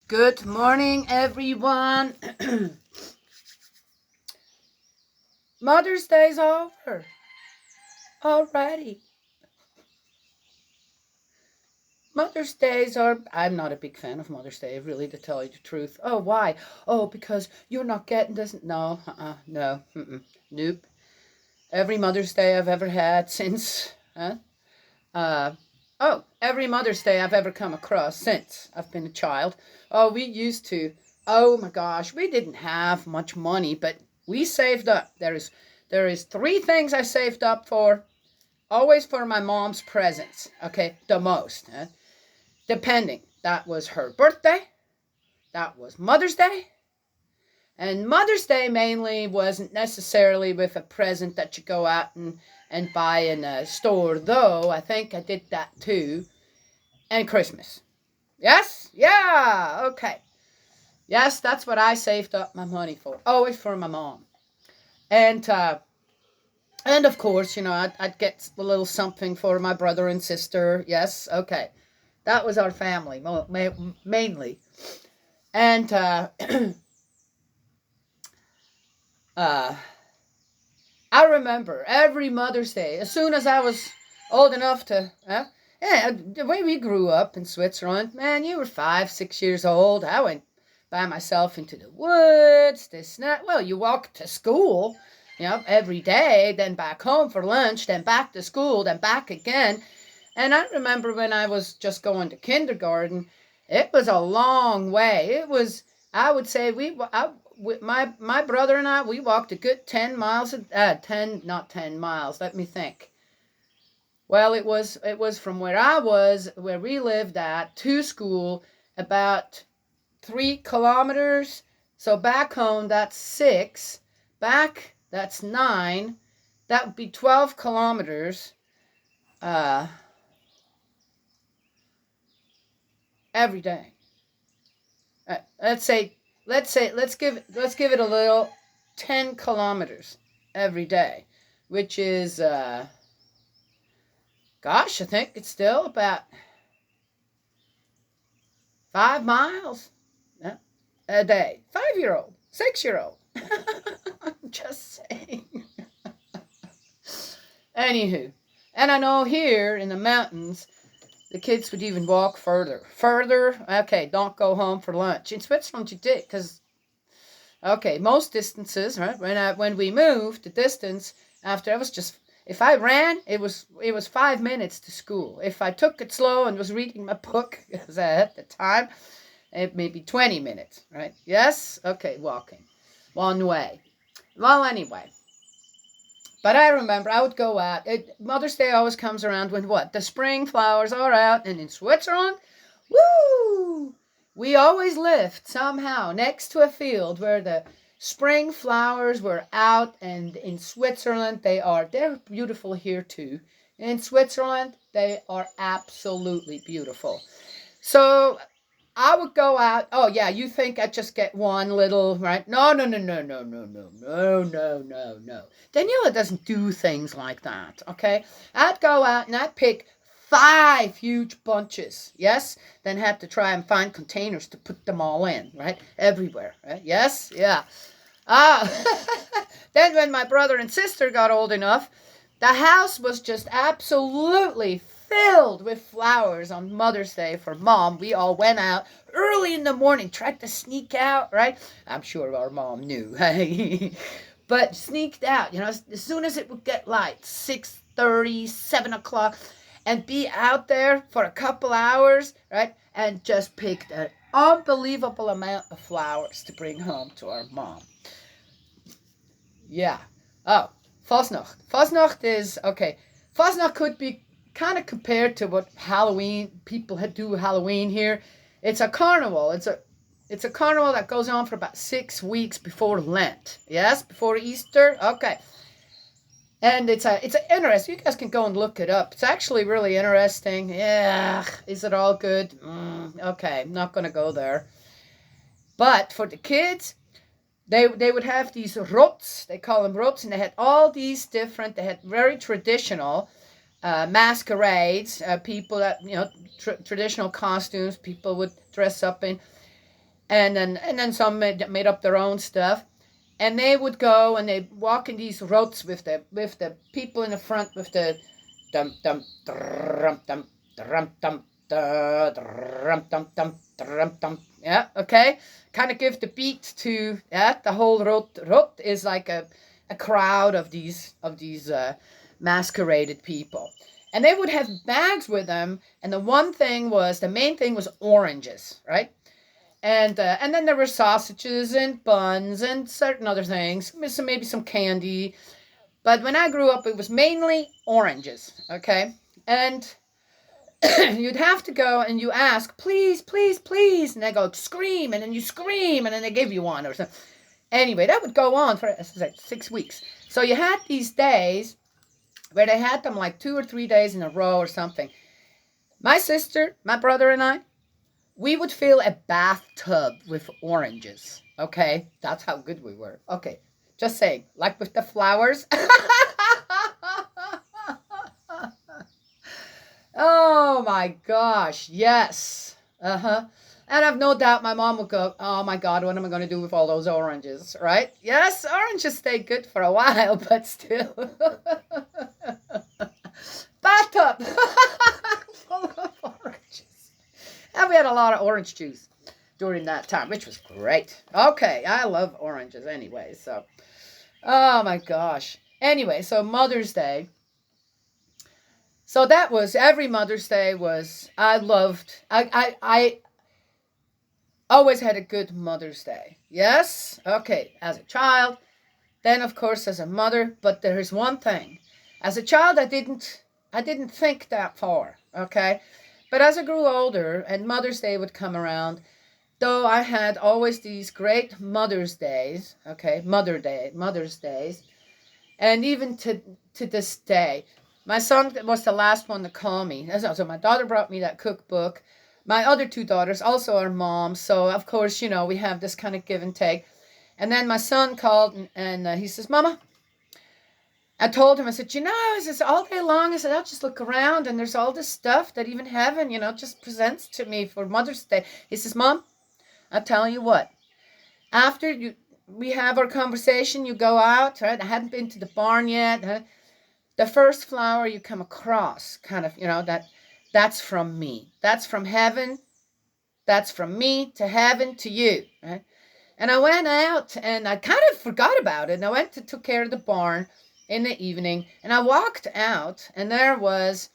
Good morning, everyone. Mother's Day's over already. Mother's Days are. I'm not a big fan of Mother's Day, really, to tell you the truth. Oh, why? Oh, because you're not getting this. No, no, nope. Every Mother's Day I've ever had since. Uh, every Mother's Day I've ever come across since I've been a child. Oh, we used to. Oh my gosh, we didn't have much money, but we saved up. There is three things I saved up for. Always for my mom's presents. Okay, the most. Depending. That was her birthday. That was Mother's Day. And Mother's Day mainly wasn't necessarily with a present that you go out and buy in a store, though I think I did that too. And Christmas. Yes? Yeah, okay. Yes, that's what I saved up my money for. Always for my mom. And of course, I'd get a little something for my brother and sister. Yes, okay. That was our family, mainly. And uh, I remember every Mother's Day, as soon as I was old enough to, the way we grew up in Switzerland, man, you were 5, 6 years old. I went by myself into the woods, well, you walked to school, every day, then back home for lunch, then back to school, then back again. And I remember when I was just going to kindergarten, it was a long way. It was, I would say, my brother and I, we walked a good 10 miles, 10, not 10 miles, let me think. Well, it was from where we lived at, to school, about 3 kilometers. So back home, that's 6. Back, that's 9. That would be 12 kilometers. Every day. Let's give it a little 10 kilometers every day, which is, gosh, I think it's still about 5 miles a day. 5-year-old, 6-year-old. I'm just saying. Anywho, and I know here in the mountains, the kids would even walk further. Okay, don't go home for lunch. In Switzerland, you did, because, okay, most distances, right? When we moved, the distance after, if I ran, it was 5 minutes to school. If I took it slow and was reading my book, as I had at the time, it may be 20 minutes, right? Yes? Okay, walking. One way. Well, anyway. But I remember I would go out. Mother's Day always comes around when what? The spring flowers are out. And in Switzerland, woo! We always lived somehow next to a field where the spring flowers were out. And in Switzerland, they're beautiful here too. In Switzerland, they are absolutely beautiful. So I would go out. Oh, yeah, you think I just get one little, right? No. Daniela doesn't do things like that, okay? I'd go out and I'd pick 5 huge bunches, yes? Then have to try and find containers to put them all in, right? Everywhere, right? Yes? Yeah. Then when my brother and sister got old enough, the house was just absolutely filled with flowers on Mother's Day for Mom. We all went out early in the morning, tried to sneak out, right? I'm sure our mom knew. But sneaked out, as soon as it would get light, 6:30, 7 o'clock, and be out there for a couple hours, right? And just picked an unbelievable amount of flowers to bring home to our mom. Yeah. Oh, Fasnacht. Fasnacht is, okay, Fasnacht could be kind of compared to what Halloween, people do Halloween here. It's a carnival. It's a carnival that goes on for about 6 weeks before Lent. Yes, before Easter. Okay. And it's interesting. You guys can go and look it up. It's actually really interesting. Yeah, is it all good? Okay, I'm not going to go there. But for the kids, they would have these rots. They call them rots, and they had very traditional masquerades, people that, traditional costumes people would dress up in. And then some made up their own stuff. And they would go and they walk in these roads with the people in the front with the dum dum dum dum dum dum dum dum dum dum dum. Yeah, okay. Kind of give the beat to, yeah. The whole road is like a crowd of these masqueraded people, and they would have bags with them. And the main thing was oranges, right? And then there were sausages and buns and certain other things, maybe some candy. But when I grew up, it was mainly oranges, okay? And you'd have to go and you ask, please, please, please, and they go scream, and then you scream, and then they give you one or something. Anyway, that would go on for 6 weeks. So you had these days where they had them like 2 or 3 days in a row or something. My sister, my brother, and I, we would fill a bathtub with oranges. Okay, that's how good we were. Okay, just saying, like with the flowers. Oh my gosh, yes. Uh-huh. And I've no doubt my mom would go, oh my God, what am I going to do with all those oranges, right? Yes, oranges stay good for a while, but still. Bathtub full of oranges. And we had a lot of orange juice during that time, which was great. Okay, I love oranges anyway, so. Oh my gosh. Anyway, so Mother's Day. So that was, every Mother's Day was, I always had a good Mother's Day. Yes? Okay, as a child, then of course as a mother, but there's one thing. As a child, I didn't think that far, okay? But as I grew older and Mother's Day would come around, though I had always these great Mother's Days, okay, Mother's Days, and even to this day, my son was the last one to call me. So my daughter brought me that cookbook. My other two daughters also are moms, so of course, we have this kind of give and take. And then my son called and he says, Mama, I told him, I said, I says, all day long, I said, I'll just look around and there's all this stuff that even heaven, just presents to me for Mother's Day. He says, Mom, I'll tell you what, after we have our conversation, you go out, right? I hadn't been to the barn yet. Huh? The first flower you come across, kind of, that's from me. That's from heaven. That's from me to heaven to you, right? And I went out and I kind of forgot about it. And I went to took care of the barn in the evening. And I walked out and there was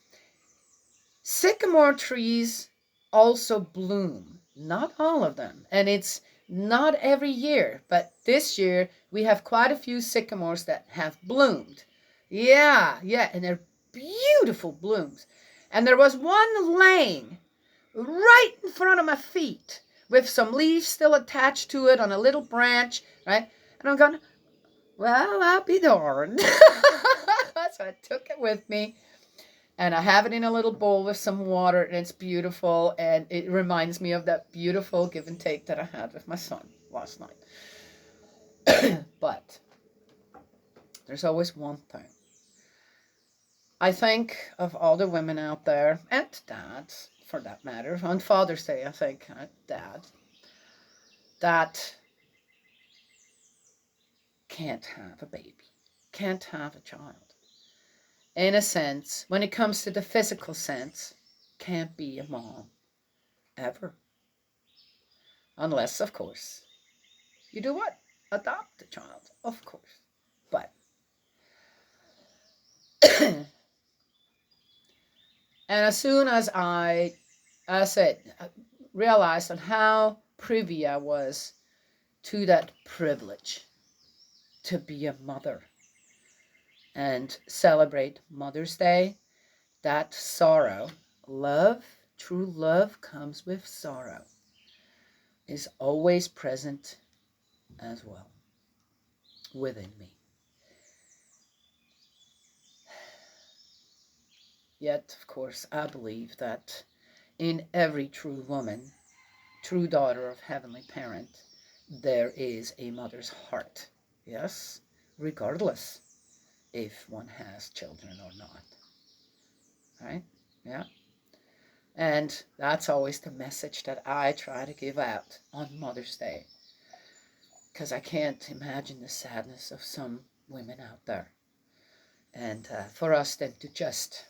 sycamore trees also bloom. Not all of them. And it's not every year. But this year we have quite a few sycamores that have bloomed. Yeah. And they're beautiful blooms. And there was one laying right in front of my feet with some leaves still attached to it on a little branch, right? And I'm going, well, I'll be darned. So I took it with me. And I have it in a little bowl with some water, and it's beautiful. And it reminds me of that beautiful give and take that I had with my son last night. But there's always one thing. I think of all the women out there, and dads, for that matter, on Father's Day, I think, dad, that can't have a baby, can't have a child. In a sense, when it comes to the physical sense, can't be a mom, ever. Unless, of course, you do what? Adopt a child, of course. But and as soon as I realized on how privy I was to that privilege to be a mother and celebrate Mother's Day, that sorrow, love, true love comes with sorrow, is always present as well within me. Yet, of course, I believe that in every true woman, true daughter of Heavenly Parent, there is a mother's heart. Yes, regardless if one has children or not. Right? Yeah. And that's always the message that I try to give out on Mother's Day. Because I can't imagine the sadness of some women out there. And for us then to just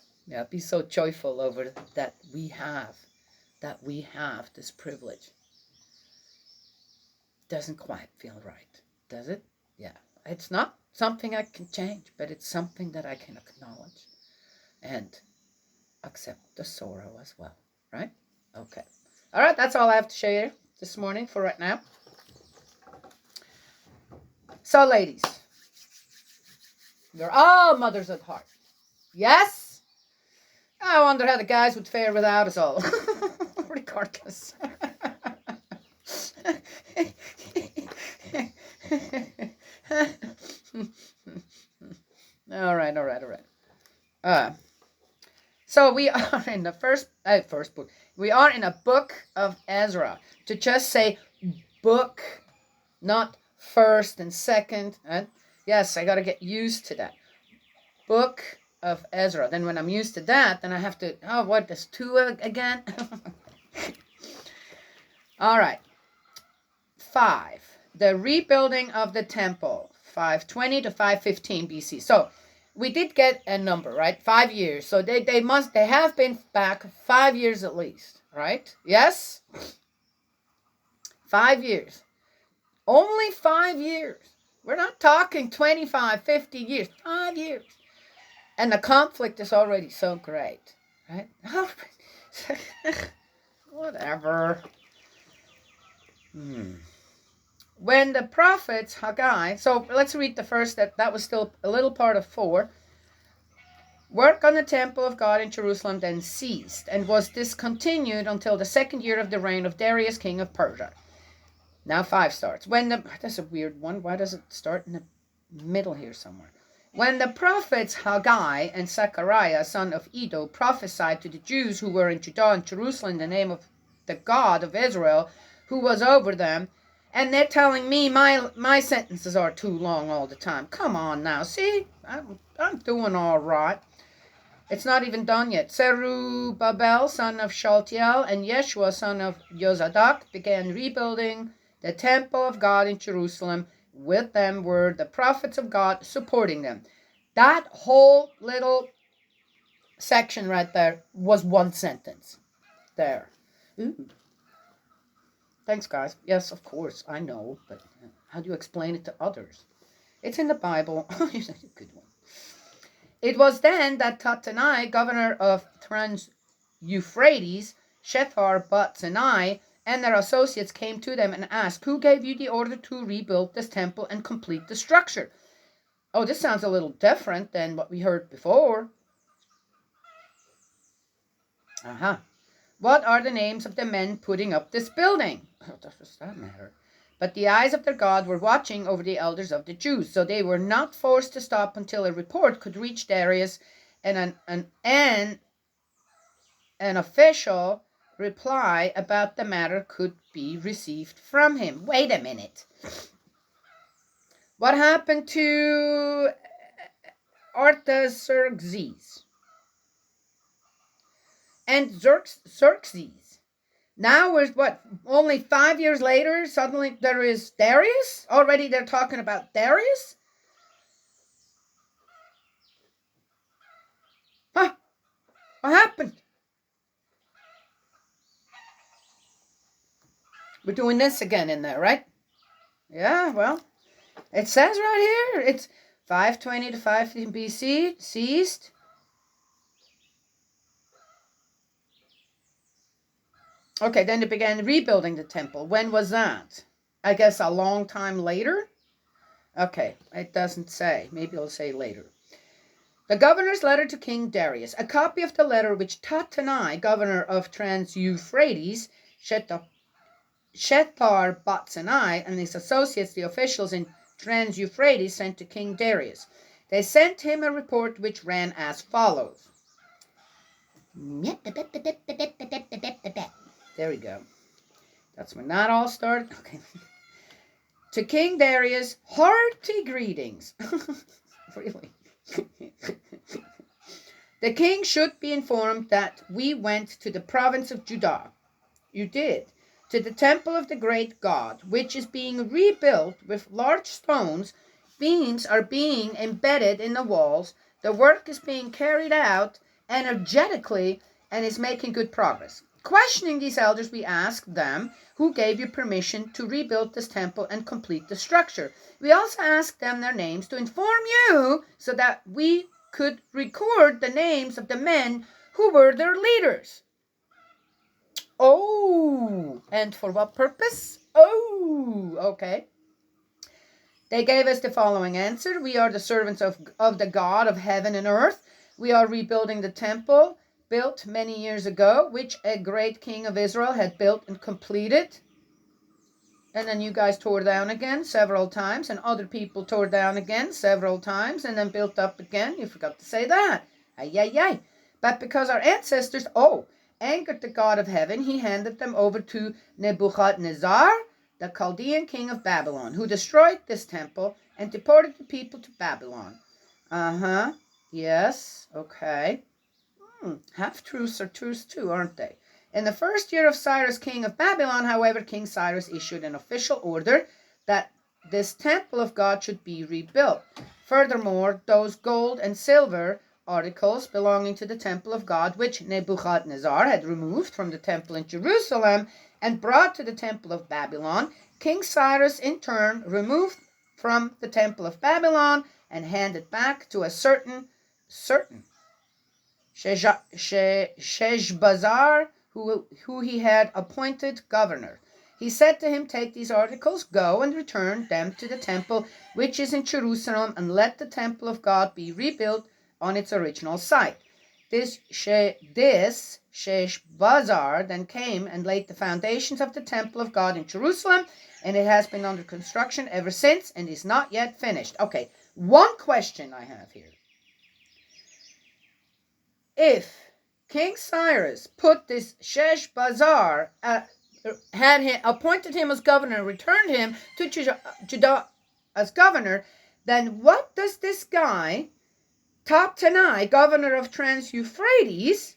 be so joyful over that we have this privilege. Doesn't quite feel right, does it? Yeah. It's not something I can change, but it's something that I can acknowledge and accept the sorrow as well, right? Okay. All right, that's all I have to share this morning for right now. So, ladies, you're all mothers at heart. Yes? I wonder how the guys would fare without us all. Regardless. All right. So we are in the first book. We are in a book of Ezra. To just say book, not first and second. And yes, I got to get used to that. Book of Ezra. Then when I'm used to that, then I have to, there's 2 again? All right. 5. The rebuilding of the temple. 520 to 515 BC. So we did get a number, right? 5 years. So they have been back 5 years at least, right? Yes? 5 years. Only 5 years. We're not talking 25, 50 years. 5 years. And the conflict is already so great, right? Whatever. When the prophets, Haggai, so let's read the first, that was still a little part of 4. Work on the temple of God in Jerusalem then ceased and was discontinued until the 2nd year of the reign of Darius, king of Persia. Now 5 starts. That's a weird one. Why does it start in the middle here somewhere? When the prophets Haggai and Zechariah, son of Iddo, prophesied to the Jews who were in Judah and Jerusalem in the name of the God of Israel, who was over them, and they're telling me my sentences are too long all the time. Come on now, see? I'm doing all right. It's not even done yet. Zerubbabel, son of Shealtiel, and Yeshua, son of Yozadak, began rebuilding the temple of God in Jerusalem. With them were the prophets of God supporting them. That whole little section right there was 1 sentence. There. Ooh. Thanks, guys. Yes, of course, I know, but how do you explain it to others? It's in the Bible. Good one. It was then that Tattenai, governor of Trans-Euphrates, Shethar-Bozenai, and their associates came to them and asked, "Who gave you the order to rebuild this temple and complete the structure?" Oh, this sounds a little different than what we heard before. What are the names of the men putting up this building? Oh, does that matter? But the eyes of their God were watching over the elders of the Jews, so they were not forced to stop until a report could reach Darius, and an official reply about the matter could be received from him. Wait a minute. What happened to Artaxerxes and Xerxes? Now we're, only 5 years later, suddenly there is Darius? Already they're talking about Darius? Huh? What happened? We're doing this again in there, right? Yeah, well, it says right here, it's 520 to 515 BC, ceased. Okay, then they began rebuilding the temple. When was that? I guess a long time later? Okay, it doesn't say. Maybe it'll say later. The governor's letter to King Darius. A copy of the letter which Tattenai, governor of Trans-Euphrates, Shethar-Bozenai, and his associates, the officials in Trans-Euphrates, sent to King Darius. They sent him a report which ran as follows. There we go. That's when that all started. Okay. To King Darius, hearty greetings. Really? The king should be informed that we went to the province of Judah. You did. To the temple of the great God, which is being rebuilt with large stones. Beams are being embedded in the walls. The work is being carried out energetically and is making good progress. Questioning these elders, we asked them, who gave you permission to rebuild this temple and complete the structure? We also asked them their names to inform you so that we could record the names of the men who were their leaders. Oh, and for what purpose? Oh, okay. They gave us the following answer. We are the servants of the God of heaven and earth. We are rebuilding the temple built many years ago, which a great king of Israel had built and completed. And then you guys tore down again several times, and other people tore down again several times, and then built up again. You forgot to say that. Ay, ay, ay. But because our ancestors, angered the God of heaven, he handed them over to Nebuchadnezzar, the Chaldean king of Babylon, who destroyed this temple and deported the people to Babylon. Yes, okay. Half-truths are truths too, aren't they? In the first year of Cyrus, king of Babylon, however, King Cyrus issued an official order that this temple of God should be rebuilt. Furthermore, those gold and silver articles belonging to the temple of God, which Nebuchadnezzar had removed from the temple in Jerusalem and brought to the temple of Babylon, King Cyrus in turn removed from the temple of Babylon and handed back to a certain Sheshbazzar, who he had appointed governor. He said to him, take these articles, go and return them to the temple which is in Jerusalem, and let the temple of God be rebuilt on its original site. This Sheshbazzar then came and laid the foundations of the temple of God in Jerusalem, and it has been under construction ever since and is not yet finished. Okay, one question I have here. If King Cyrus put this Sheshbazzar, appointed him as governor, returned him to Judah as governor, then what does this guy, Tatanai, governor of Trans-Euphrates,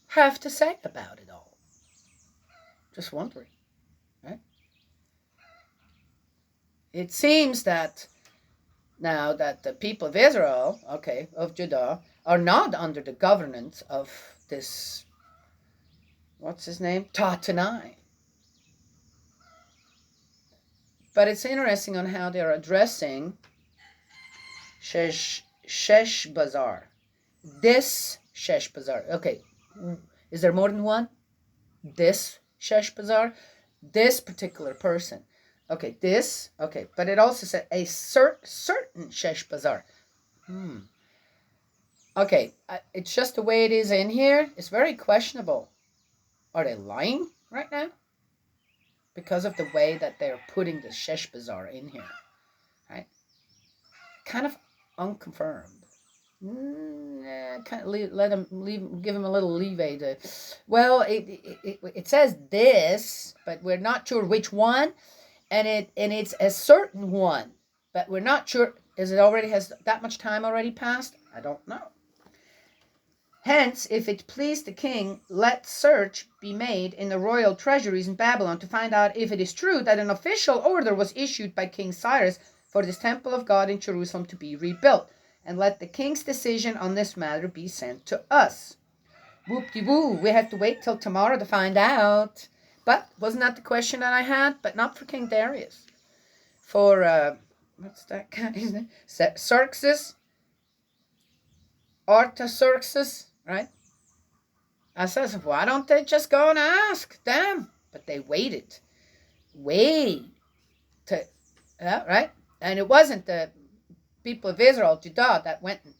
have to say about it all? Just wondering, right? It seems that now that the people of Israel, of Judah, are not under the governance of this, what's his name? Tatanai. But it's interesting on how they're addressing Sheshbazzar. This Sheshbazzar. Okay, is there more than one? This Sheshbazzar? This particular person. Okay, this. Okay, but it also said a certain Sheshbazzar. Okay, it's just the way it is in here. It's very questionable. Are they lying right now? Because of the way that they're putting the Sheshbazzar in here, right? Kind of unconfirmed. Kind of give him a little leeway. It says this, but we're not sure which one, and it's a certain one, but we're not sure. Has that much time already passed? I don't know. Hence, if it please the king, let search be made in the royal treasuries in Babylon to find out if it is true that an official order was issued by King Cyrus for this temple of God in Jerusalem to be rebuilt, and let the king's decision on this matter be sent to us. Whoop-de-woo, we have to wait till tomorrow to find out. But wasn't that the question that I had? But not for King Darius. For, what's that guy's name? Xerxes? Artaxerxes, right? I says, why don't they just go and ask them? But they waited. Right? And it wasn't the people of Israel, Judah, that went and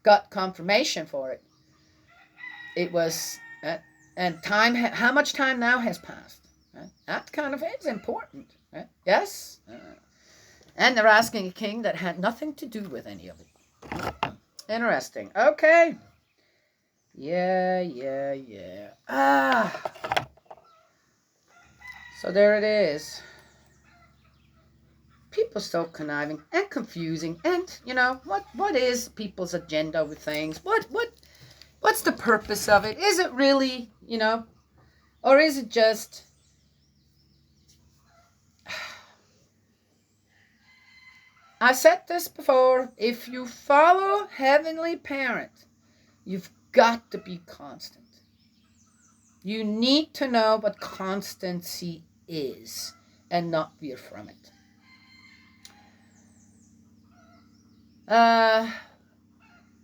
got confirmation for it. It was, and time, how much time now has passed? Right? That kind of is important. Right? Yes? And they're asking a king that had nothing to do with any of it. Interesting. Okay. Yeah. So there it is. People are so conniving and confusing. And, what is people's agenda with things? What's the purpose of it? Is it really, or is it just... I said this before. If you follow Heavenly Parent, you've got to be constant. You need to know what constancy is and not veer from it.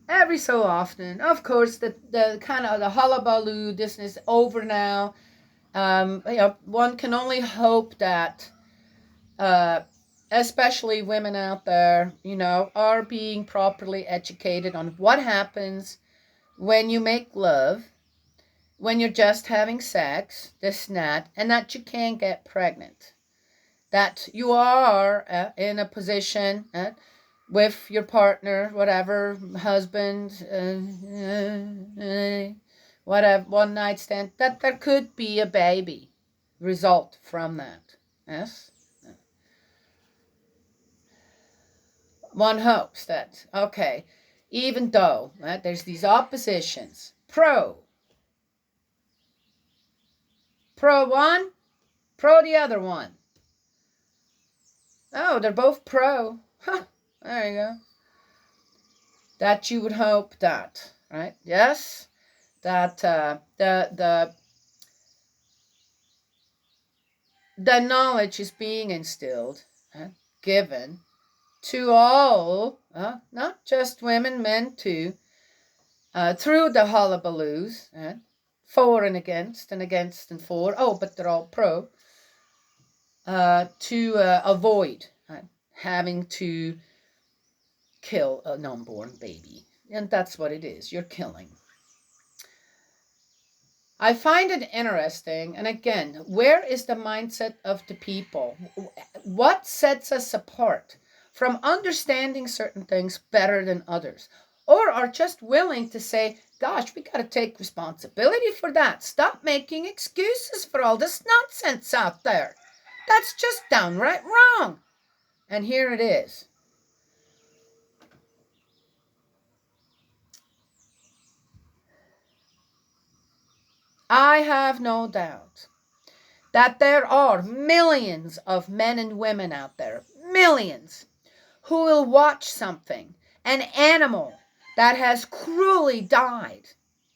Every so often, of course, the kind of the hullabaloo, this is over now. One can only hope that, especially women out there, are being properly educated on what happens when you make love, when you're just having sex, this and that, and that you can't get pregnant. That you are in a position with your partner, whatever, husband, whatever, one night stand, that there could be a baby result from that. Yes? One hopes that, okay, even though there's these oppositions, pro one, pro the other one. Oh, they're both pro. Huh, there you go. That you would hope that, right? Yes, that the knowledge is being instilled, given to all, not just women, men too, through the hullabaloos, for and against and for. Oh, but they're all pro. To avoid having to kill an unborn baby. And that's what it is. You're killing. I find it interesting. And again, where is the mindset of the people? What sets us apart from understanding certain things better than others? Or are just willing to say, gosh, we got to take responsibility for that. Stop making excuses for all this nonsense out there. That's just downright wrong. And here it is. I have no doubt that there are millions of men and women out there, millions, who will watch something, an animal that has cruelly died,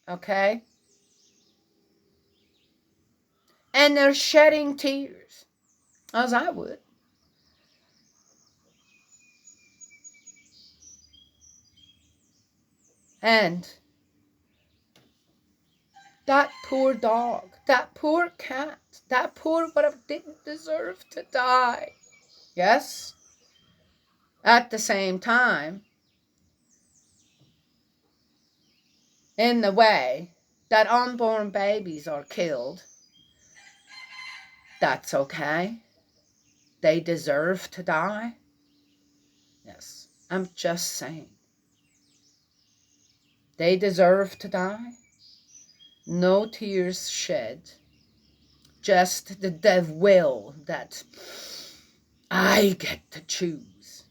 okay? And they're shedding tears, as I would. And that poor dog, that poor cat, that poor whatever didn't deserve to die. Yes? At the same time, in the way that unborn babies are killed, that's okay. They deserve to die. Yes, I'm just saying. They deserve to die. No tears shed. Just the will that I get to choose.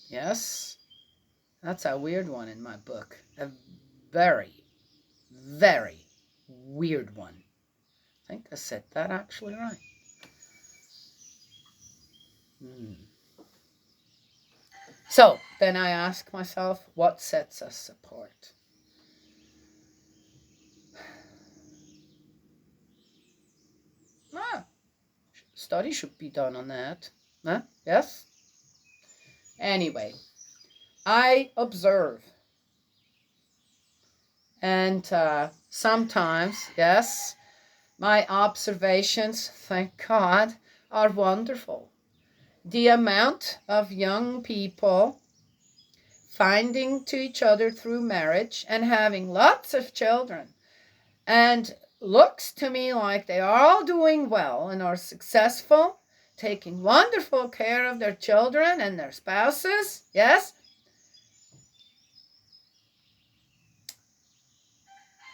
Yes, that's a weird one in my book. A very, very weird one. I think I said that actually right. So then I ask myself, what sets us apart? Study should be done on that. Huh? Yes? Anyway, I observe. And sometimes, yes, my observations, thank God, are wonderful. The amount of young people finding to each other through marriage and having lots of children, and looks to me like they are all doing well and are successful, taking wonderful care of their children and their spouses. Yes?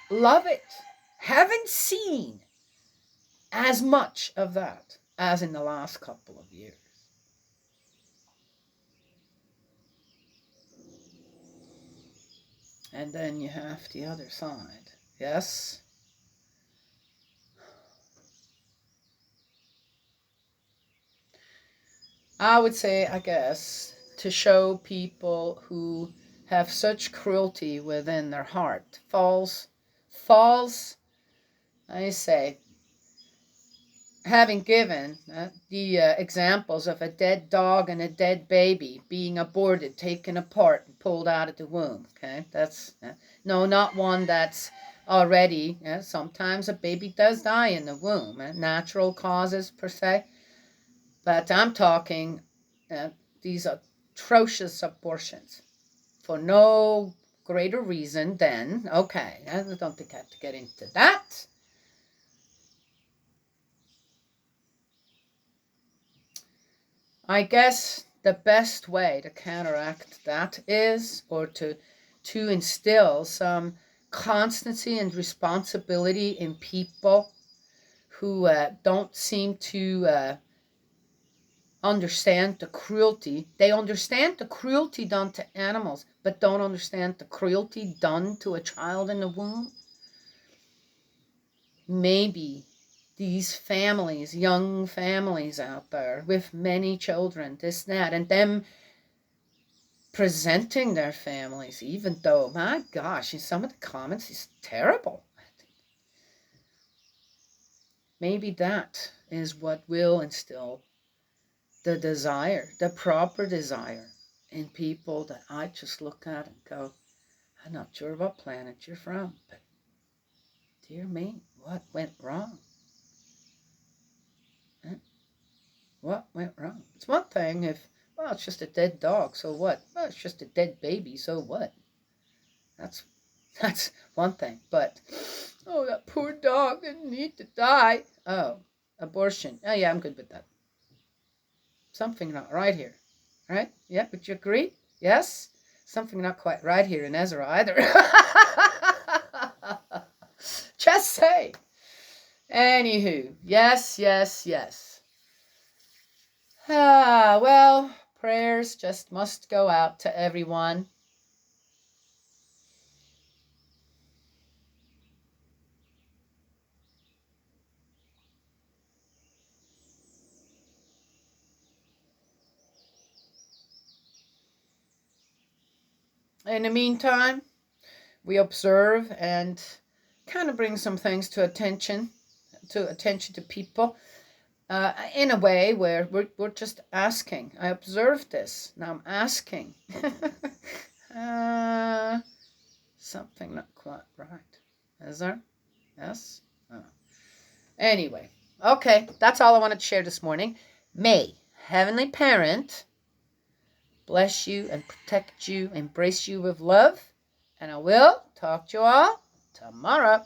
Love it. Haven't seen as much of that as in the last couple of years. And then you have the other side. Yes? I would say, I guess, to show people who have such cruelty within their heart. False, I say, having given the examples of a dead dog and a dead baby being aborted, taken apart, and pulled out of the womb. Okay, that's no, not one that's already. Sometimes a baby does die in the womb, natural causes per se. But I'm talking these atrocious abortions for no greater reason than, okay, I don't think I have to get into that. I guess the best way to counteract that is, or to instill some constancy and responsibility in people who don't seem to understand the cruelty. They understand the cruelty done to animals, but don't understand the cruelty done to a child in the womb. Maybe these families, young families out there with many children, this, that, and them presenting their families, even though, my gosh, in some of the comments, it's terrible. Maybe that is what will instill the desire, the proper desire in people that I just look at and go, I'm not sure what planet you're from, but dear me, what went wrong? What went wrong? It's one thing if, well, it's just a dead dog, so what? Well, it's just a dead baby, so what? That's one thing. But, oh, that poor dog didn't need to die. Oh, abortion. Oh, yeah, I'm good with that. Something not right here. Right? Yeah, would you agree? Yes? Something not quite right here in Ezra either. Just say. Anywho, yes. Well, prayers just must go out to everyone. In the meantime, we observe and kind of bring some things to attention to people in a way where we're just asking. I observed this. Now I'm asking. Something not quite right. Is there? Yes? Oh. Anyway. Okay. That's all I wanted to share this morning. May Heavenly Parent bless you and protect you, embrace you with love. And I will talk to you all tomorrow.